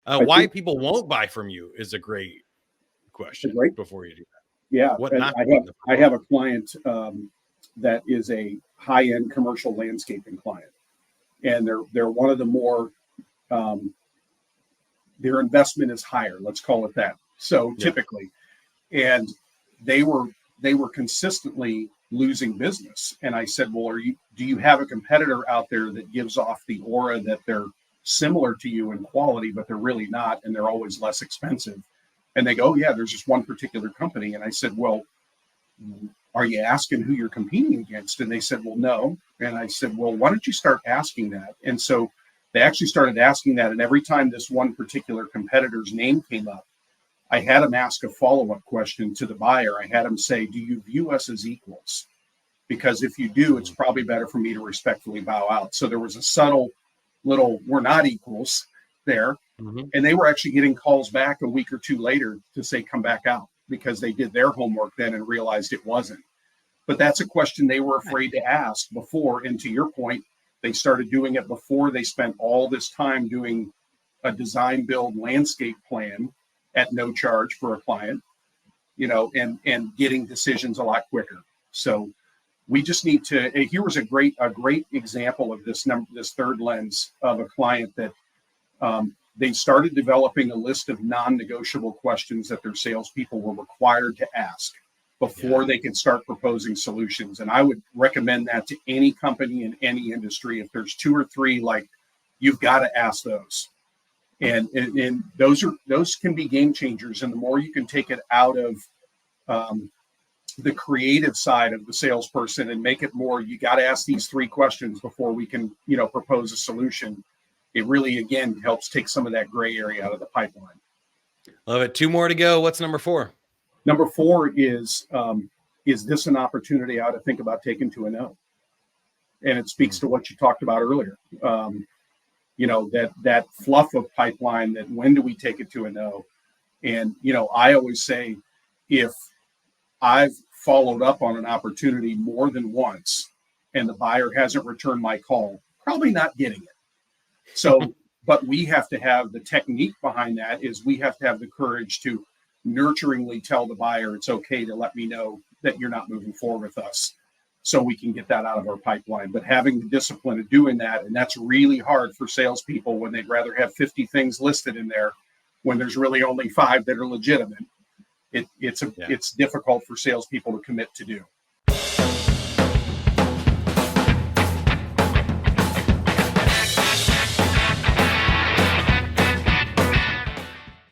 Why people won't buy from you is a great question before you do that. Yeah. What not I have a client that is a high-end commercial landscaping client, and they're one of the more their investment is higher, let's call it that. So typically, and they were consistently losing business. And I said, well, do you have a competitor out there that gives off the aura that they're similar to you in quality, but they're really not, and they're always less expensive? And they go, oh, yeah, there's just one particular company. And I said, well, are you asking who you're competing against? And they said, well, no. And I said, well, why don't you start asking that? And so they actually started asking that. And every time this one particular competitor's name came up, I had them ask a follow-up question to the buyer. I had them say, do you view us as equals? Because if you do, it's probably better for me to respectfully bow out. So there was a subtle little, we're not equals there. Mm-hmm. And they were actually getting calls back a week or two later to say, come back out, because they did their homework then and realized it wasn't. But that's a question they were afraid to ask before. And to your point, they started doing it before they spent all this time doing a design build landscape plan at no charge for a client, and getting decisions a lot quicker. So we just need to, here was a great example of this third lens of a client that they started developing a list of non-negotiable questions that their salespeople were required to ask before they can start proposing solutions. And I would recommend that to any company in any industry. If there's 2 or 3, you've got to ask those. And those can be game changers. And the more you can take it out of the creative side of the salesperson and make it more, you got to ask these 3 questions before we can, propose a solution. It really, again, helps take some of that gray area out of the pipeline. Love it. 2 more to go. What's number 4? Number 4 is this an opportunity I ought to think about taking to a no? And it speaks to what you talked about earlier. That fluff of pipeline, that when do we take it to a no? And, I always say, if I've followed up on an opportunity more than once and the buyer hasn't returned my call, probably not getting it. So, but we have to have the technique behind that is we have to have the courage to nurturingly tell the buyer it's okay to let me know that you're not moving forward with us, so we can get that out of our pipeline. But having the discipline of doing that, and that's really hard for salespeople when they'd rather have 50 things listed in there when there's really only 5 that are legitimate. It's difficult for salespeople to commit to do.